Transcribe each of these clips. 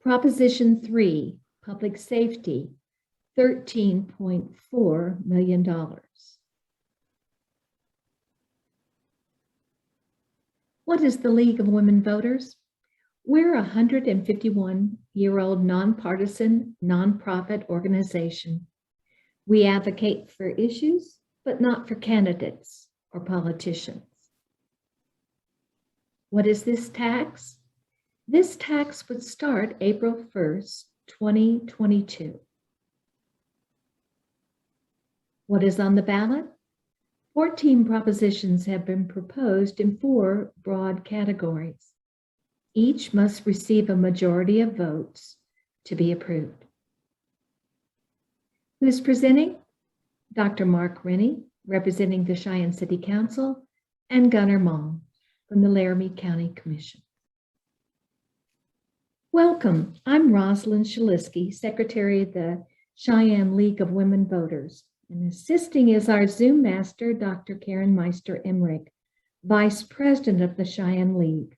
Proposition 3, public safety, $13.4 million. What is the League of Women Voters? We're a 151-year-old nonpartisan, nonprofit organization. We advocate for issues, but not for candidates or politicians. What is this tax? This tax would start April 1st, 2022. What is on the ballot? 14 propositions have been proposed in 4 broad categories. Each must receive a majority of votes to be approved. Who's presenting? Dr. Mark Rinne, representing the Cheyenne City Council, and Gunnar Malm from the Laramie County Commission. Welcome, I'm Rosalind Shalisky, Secretary of the Cheyenne League of Women Voters, and assisting is our Zoom Master, Dr. Karen Meister-Emmerich, Vice President of the Cheyenne League.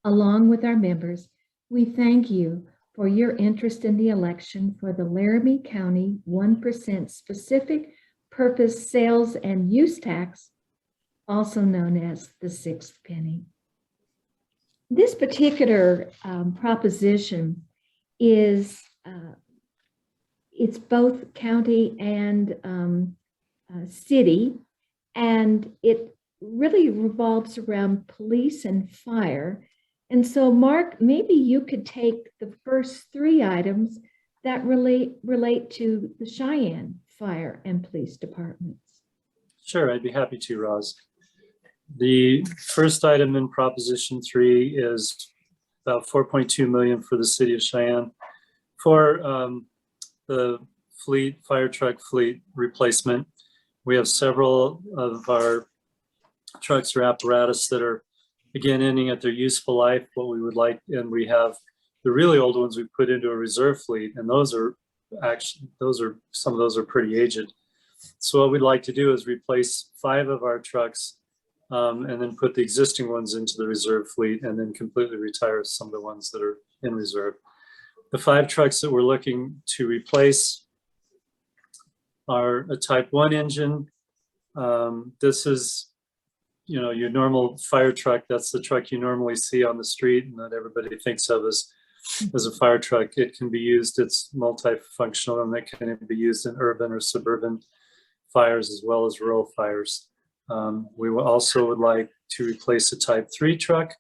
Along with our members, we thank you for your interest in the election for the Laramie County 1% Specific Purpose Sales and Use Tax, also known as the 6th penny. This particular proposition is, it's both county and city, and it really revolves around police and fire. And so, Mark, maybe you could take the first 3 items that relate to the Cheyenne Fire and Police Departments. Sure, I'd be happy to, Roz. The first item in Proposition 3 is about $4.2 million for the city of Cheyenne for the fire truck fleet replacement. We have several of our trucks or apparatus that are, again, ending at their useful life, what we would like, and we have the really old ones we put into a reserve fleet, and those are some of those are pretty aged. So what we'd like to do is replace 5 of our trucks and then put the existing ones into the reserve fleet and then completely retire some of the ones that are in reserve. The 5 trucks that we're looking to replace are a Type 1 engine. This is, you know, your normal fire truck. That's the truck you normally see on the street and that everybody thinks of as a fire truck. It can be used, it's multifunctional, and it can be used in urban or suburban fires as well as rural fires. We also would like to replace a Type 3 truck.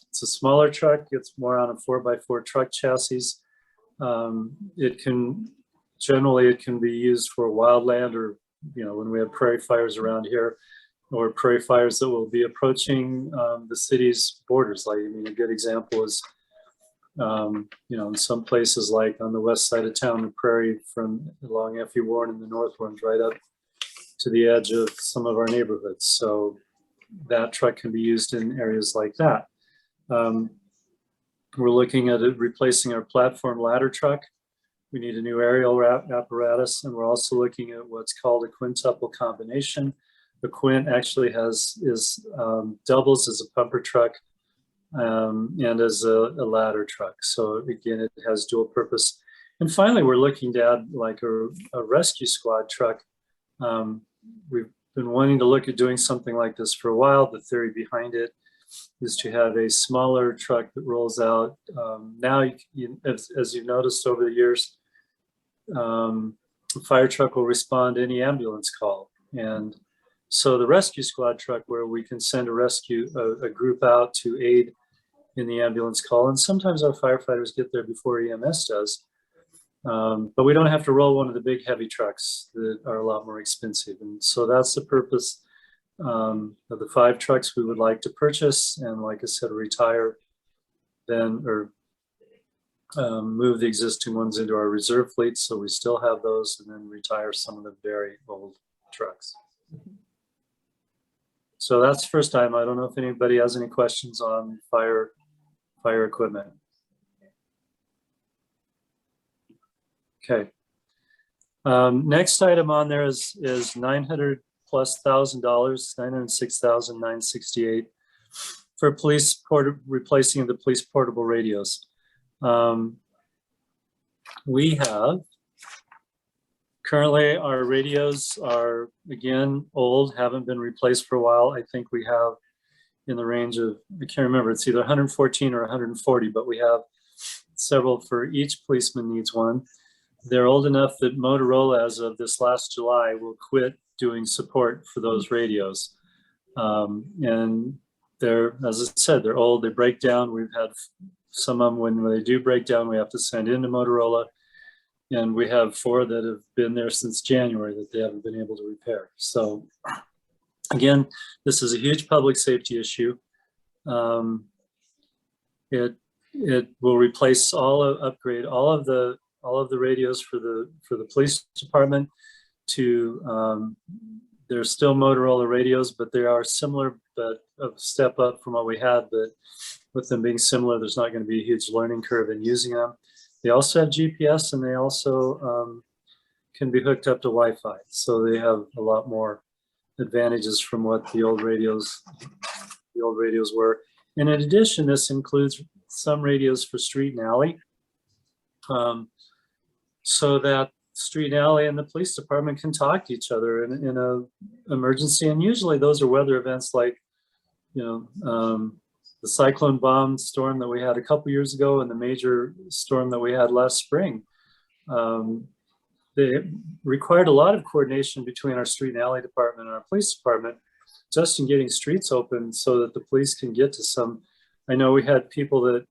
It's a smaller truck. It's more on a 4x4 truck chassis. It can be used for wildland, or, you know, when we have prairie fires around here, or prairie fires that will be approaching the city's borders. Like, I mean, a good example is, you know, in some places like on the west side of town, the prairie from along F.E. Warren in the north runs right up to the edge of some of our neighborhoods. So that truck can be used in areas like that. We're looking at replacing our platform ladder truck. We need a new aerial apparatus, and we're also looking at what's called a quintuple combination. The quint actually doubles as a pumper truck and as a ladder truck. So again, it has dual purpose. And finally, we're looking to add like a rescue squad truck. We've been wanting to look at doing something like this for a while. The theory behind it is to have a smaller truck that rolls out. Now, as you've noticed over the years, the fire truck will respond to any ambulance call. And so the rescue squad truck, where we can send a group out to aid in the ambulance call. And sometimes our firefighters get there before EMS does. But we don't have to roll one of the big heavy trucks that are a lot more expensive. And so that's the purpose of the 5 trucks we would like to purchase. And like I said, retire then, or move the existing ones into our reserve fleet, so we still have those, and then retire some of the very old trucks. So that's the first time. I don't know if anybody has any questions on fire equipment. Okay. Next item on there is $900,000+, $906,968 for replacing the police portable radios. We have, currently our radios are, again, old, haven't been replaced for a while. I think we have in the range of, I can't remember, it's either 114 or 140, but we have several for each policeman needs one. They're old enough that Motorola, as of this last July, will quit doing support for those radios. And they're, as I said, they're old, they break down. We've had some of them, when they do break down, we have to send into Motorola. And we have 4 that have been there since January that they haven't been able to repair. So again, this is a huge public safety issue. It will replace upgrade all of the radios for the police department to, they're still Motorola radios, but they are similar, but a step up from what we had. But with them being similar, there's not going to be a huge learning curve in using them. They also have GPS, and they also can be hooked up to Wi-Fi. So they have a lot more advantages from what the old radios were. And in addition, this includes some radios for street and alley, so that street and alley and the police department can talk to each other in a emergency. And usually those are weather events like, the cyclone bomb storm that we had a couple years ago and the major storm that we had last spring. They required a lot of coordination between our street and alley department and our police department, just in getting streets open so that the police can get to some. I know we had people that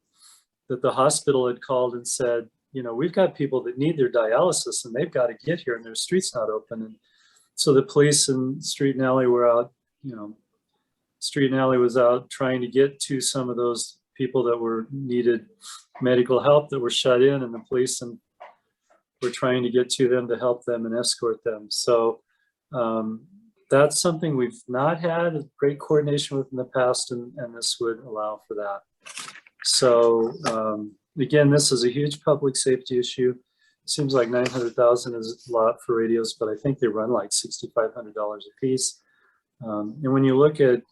the hospital had called and said, we've got people that need their dialysis and they've got to get here and their street's not open. And so the police and street and alley were out, street and alley was out trying to get to some of those people that needed medical help that were shut in, and the police and were trying to get to them to help them and escort them. So that's something we've not had great coordination with in the past, and this would allow for that. So again, this is a huge public safety issue. It seems like $900,000 is a lot for radios, but I think they run like $6,500 a piece. And when you look at, if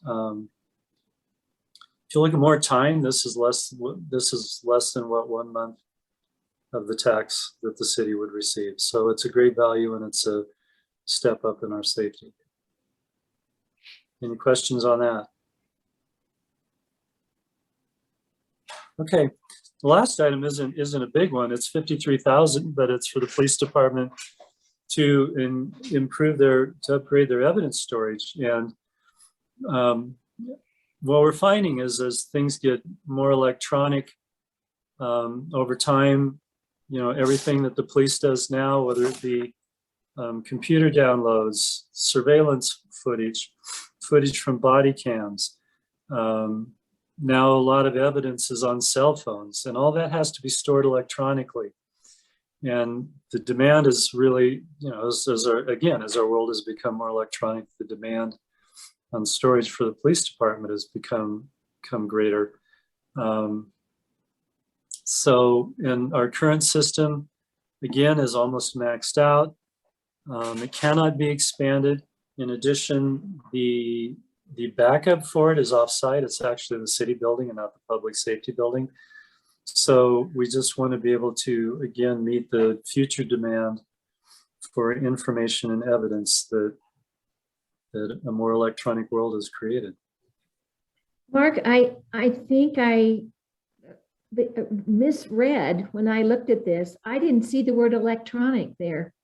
you look at more time, this is less than what 1 month of the tax that the city would receive. So it's a great value, and it's a step up in our safety. Any questions on that? Okay, the last item isn't a big one. It's $53,000, but it's for the police department to upgrade their evidence storage. And what we're finding is as things get more electronic over time, everything that the police does now, whether it be computer downloads, surveillance footage from body cams, now a lot of evidence is on cell phones, and all that has to be stored electronically. And the demand is really, as our world has become more electronic, the demand on storage for the police department has become greater. So in our current system, again, is almost maxed out. It cannot be expanded. In addition, the backup for it is offsite. It's actually the city building and not the public safety building. So we just want to be able to, again, meet the future demand for information and evidence that a more electronic world has created. Mark, I think I misread when I looked at this. I didn't see the word electronic there.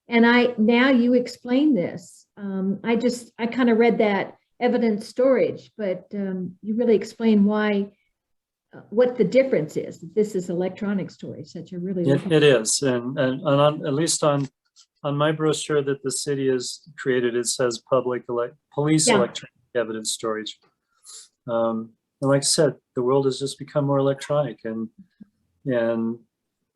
And now you explain this. I kind of read that evidence storage, but you really explain what the difference is. This is electronic storage, such a really it is, and on, at least on my brochure that the city has created, it says police electronic evidence storage. And like I said, the world has just become more electronic, and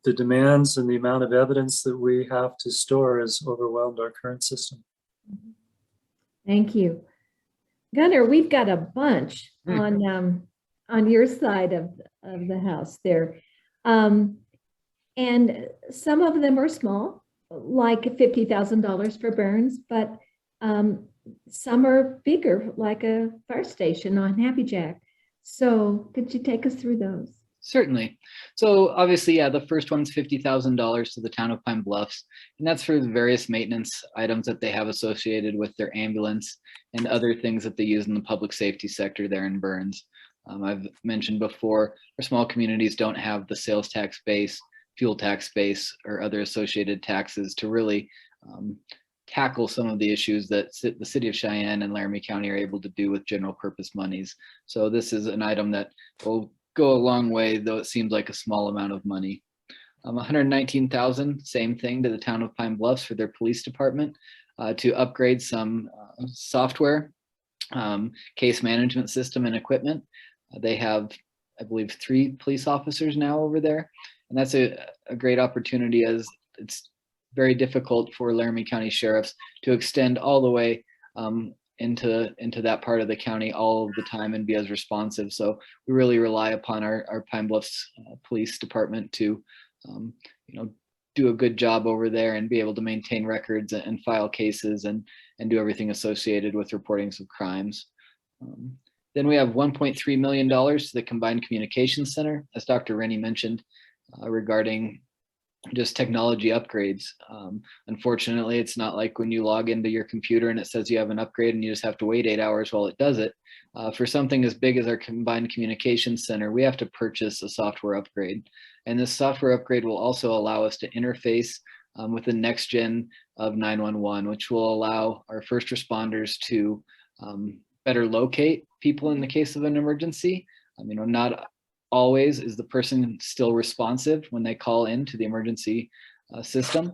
the demands and the amount of evidence that we have to store has overwhelmed our current system. Thank you. Gunnar, we've got a bunch on your side of the house there. And some of them are small, like $50,000 for burns, but some are bigger, like a fire station on Happy Jack. So could you take us through those? Certainly. So obviously, yeah, the first one's $50,000 to the town of Pine Bluffs, and that's for the various maintenance items that they have associated with their ambulance and other things that they use in the public safety sector there in Burns. I've mentioned before, our small communities don't have the sales tax base, fuel tax base, or other associated taxes to really tackle some of the issues that the city of Cheyenne and Laramie County are able to do with general purpose monies. So this is an item that will go a long way, though it seems like a small amount of money. 119,000, same thing to the town of Pine Bluffs for their police department to upgrade some software, case management system and equipment. They have, I believe, 3 police officers now over there. And that's a great opportunity, as it's very difficult for Laramie County sheriffs to extend all the way into that part of the county all of the time and be as responsive. So we really rely upon our Pine Bluffs Police Department to, do a good job over there and be able to maintain records and file cases and do everything associated with reportings of crimes. Then we have $1.3 million to the Combined Communications Center, as Dr. Rinne mentioned, regarding just technology upgrades. Unfortunately, it's not like when you log into your computer and it says you have an upgrade and you just have to wait 8 hours while it does it. For something as big as our Combined Communications Center, we have to purchase a software upgrade. And this software upgrade will also allow us to interface with the next gen of 911, which will allow our first responders to better locate people in the case of an emergency. Not always is the person still responsive when they call into the emergency system.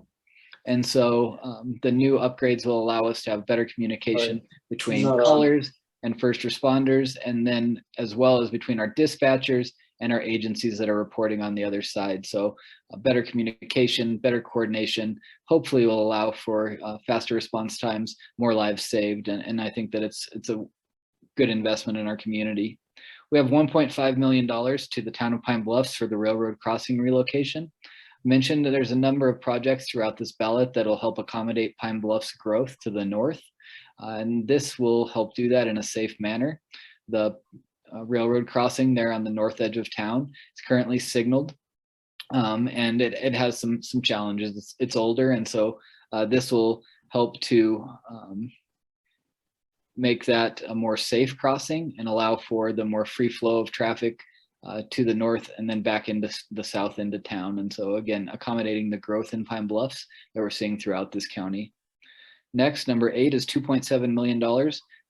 And so the new upgrades will allow us to have better communication between callers and first responders, and then as well as between our dispatchers and our agencies that are reporting on the other side. So better communication, better coordination, hopefully will allow for faster response times, more lives saved. And I think that it's a good investment in our community. We have $1.5 million to the town of Pine Bluffs for the railroad crossing relocation. Mentioned that there's a number of projects throughout this ballot that will help accommodate Pine Bluffs growth to the north. And this will help do that in a safe manner. The railroad crossing there on the north edge of town is currently signaled, and it has some challenges. It's older, and so this will help to make that a more safe crossing and allow for the more free flow of traffic to the north and then back into the south end of town. And so again, accommodating the growth in Pine Bluffs that we're seeing throughout this county. Next, number 8 is $2.7 million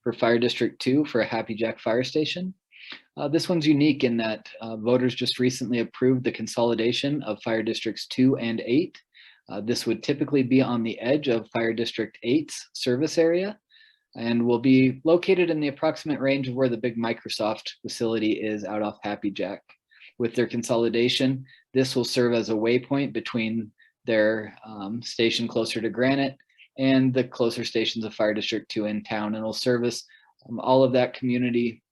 for Fire District 2 for a Happy Jack fire station. This one's unique in that voters just recently approved the consolidation of Fire Districts 2 and 8. This would typically be on the edge of Fire District 8's service area and will be located in the approximate range of where the big Microsoft facility is out off Happy Jack. With their consolidation, this will serve as a waypoint between their station closer to Granite and the closer stations of Fire District 2 in town, and will service all of that community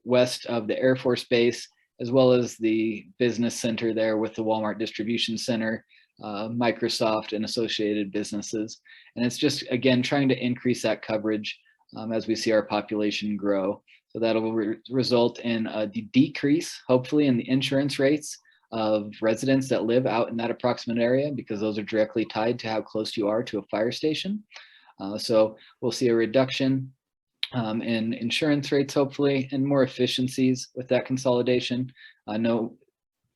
west of the Air Force Base, as well as the business center there with the Walmart distribution center, Microsoft and associated businesses. And it's just, again, trying to increase that coverage as we see our population grow. So that'll result in a decrease, hopefully, in the insurance rates of residents that live out in that approximate area, because those are directly tied to how close you are to a fire station. So we'll see a reduction in insurance rates, hopefully, and more efficiencies with that consolidation. No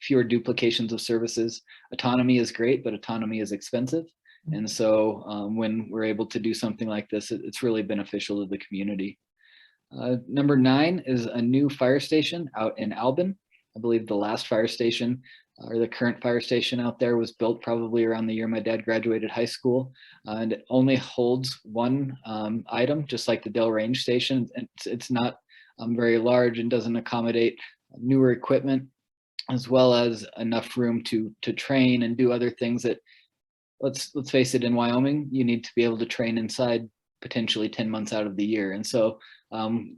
fewer duplications of services. Autonomy is great, but autonomy is expensive. And so when we're able to do something like this, it's really beneficial to the community. Number 9 is a new fire station out in Albin. I believe the last fire station or the current fire station out there was built probably around the year my dad graduated high school, and it only holds one item, just like the Dell Range station. It's not very large and doesn't accommodate newer equipment, as well as enough room to train and do other things that, let's face it, in Wyoming, you need to be able to train inside potentially 10 months out of the year. And so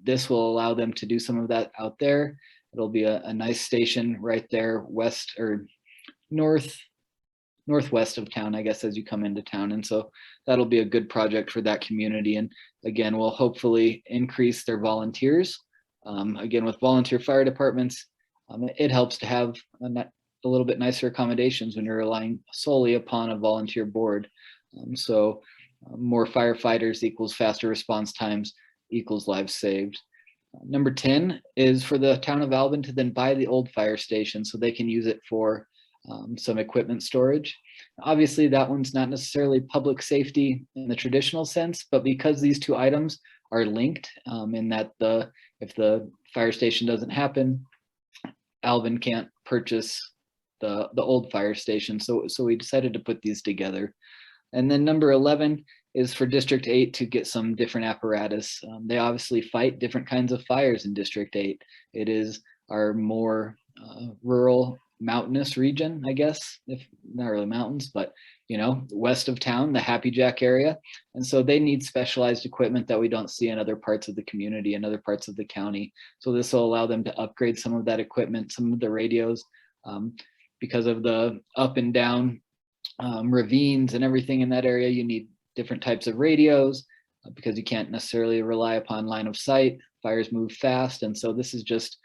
this will allow them to do some of that out there. It'll be a nice station right there west or northwest of town, I guess, as you come into town. And so that'll be a good project for that community. And again, we'll hopefully increase their volunteers. Again, with volunteer fire departments, It helps to have a little bit nicer accommodations when you're relying solely upon a volunteer board. So more firefighters equals faster response times equals lives saved. Number 10 is for the town of Albin to then buy the old fire station so they can use it for some equipment storage. Obviously, that one's not necessarily public safety in the traditional sense, but because these two items are linked in that if the fire station doesn't happen, Albin can't purchase the old fire station. So we decided to put these together. And then number 11 is for District 8 to get some different apparatus. They obviously fight different kinds of fires in District 8. It is our more rural, mountainous region, I guess, if not really mountains, but west of town, the Happy Jack area. And so they need specialized equipment that we don't see in other parts of the community and other parts of the county. So this will allow them to upgrade some of that equipment, some of the radios, because of the up and down ravines and everything in that area. You need different types of radios because you can't necessarily rely upon line of sight. Fires move fast. And so this is just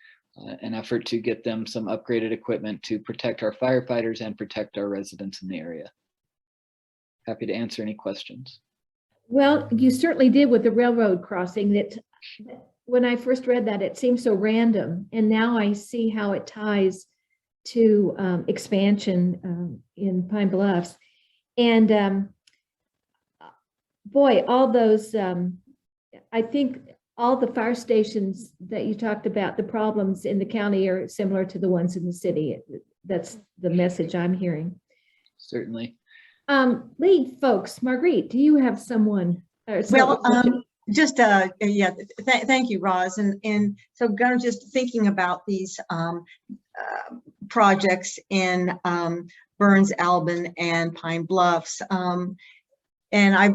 an effort to get them some upgraded equipment to protect our firefighters and protect our residents in the area. Happy to answer any questions. Well, you certainly did with the railroad crossing. That when I first read that, it seemed so random. And now I see how it ties to expansion in Pine Bluffs. And boy, all those, I think all the fire stations that you talked about, the problems in the county are similar to the ones in the city. That's the message I'm hearing. Certainly. Lead folks, Marguerite, do you have someone? Well, yeah, thank you, Roz. And so Gunnar, just thinking about these projects in Burns, Albin, and Pine Bluffs. And I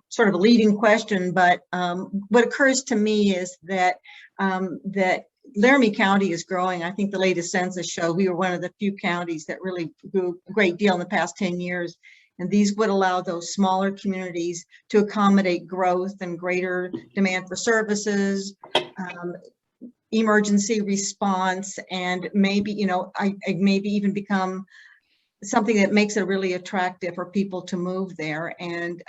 sort of a leading question, but what occurs to me is that that Laramie County is growing. I think the latest census showed we were one of the few counties that really grew a great deal in the past 10 years. And these would allow those smaller communities to accommodate growth and greater demand for services, emergency response, and maybe, maybe even become something that makes it really attractive for people to move there. And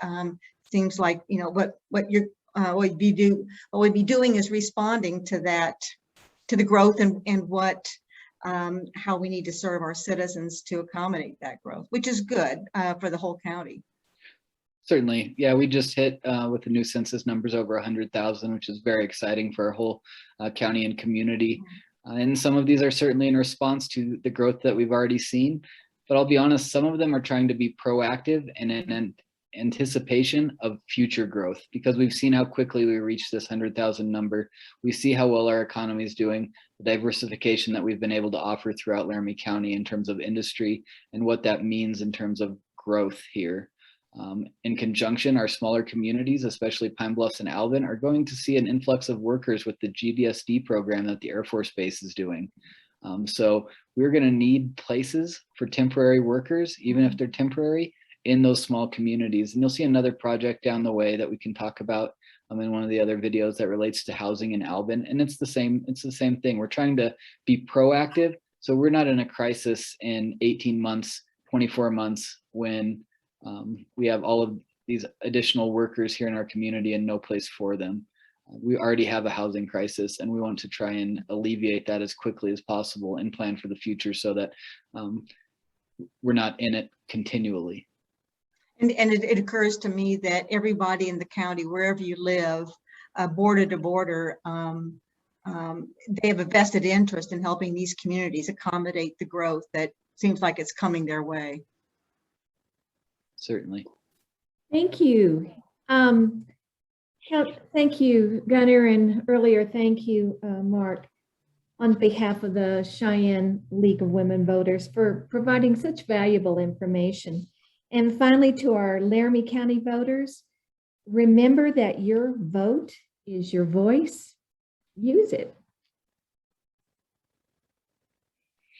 seems like, what we'd be doing is responding to that, to the growth and what, how we need to serve our citizens to accommodate that growth, which is good for the whole county. Certainly. Yeah, we just hit with the new census numbers over 100,000, which is very exciting for our whole county and community. And some of these are certainly in response to the growth that we've already seen. But I'll be honest, some of them are trying to be proactive and in anticipation of future growth, because we've seen how quickly we reached this 100,000 number. We see how well our economy is doing, the diversification that we've been able to offer throughout Laramie County in terms of industry and what that means in terms of growth here. In conjunction, our smaller communities, especially Pine Bluffs and Albin, are going to see an influx of workers with the GDSD program that the Air Force Base is doing. So we're going to need places for temporary workers, even if they're temporary, in those small communities. And you'll see another project down the way that we can talk about in one of the other videos that relates to housing in Albin. And it's the same thing. We're trying to be proactive, so we're not in a crisis in 18 months, 24 months, when we have all of these additional workers here in our community and no place for them. We already have a housing crisis, and we want to try and alleviate that as quickly as possible and plan for the future so that we're not in it continually. And it occurs to me that everybody in the county, wherever you live, border to border, they have a vested interest in helping these communities accommodate the growth that seems like it's coming their way. Certainly. Thank you. Thank you, Gunnar, and earlier, thank you, Mark, on behalf of the Cheyenne League of Women Voters for providing such valuable information. And finally, to our Laramie County voters, remember that your vote is your voice. Use it.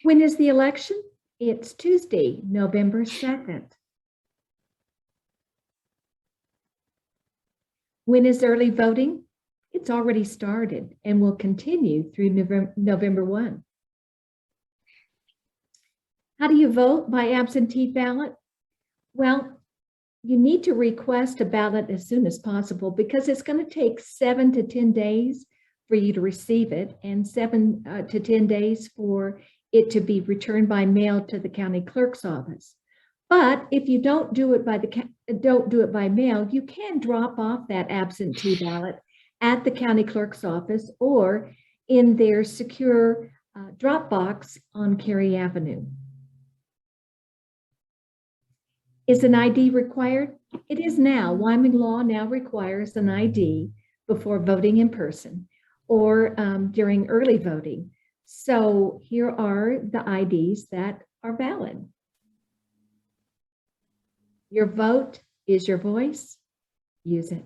When is the election? It's Tuesday, November 2nd. When is early voting? It's already started and will continue through November 1. How do you vote by absentee ballot? Well, you need to request a ballot as soon as possible because it's going to take 7 to 10 days for you to receive it and 7 to 10 days for it to be returned by mail to the county clerk's office. But if you don't do it by mail, you can drop off that absentee ballot at the county clerk's office or in their secure drop box on Cary Avenue. Is an ID required? It is now. Wyoming law now requires an ID before voting in person or during early voting. So here are the IDs that are valid. Your vote is your voice. Use it.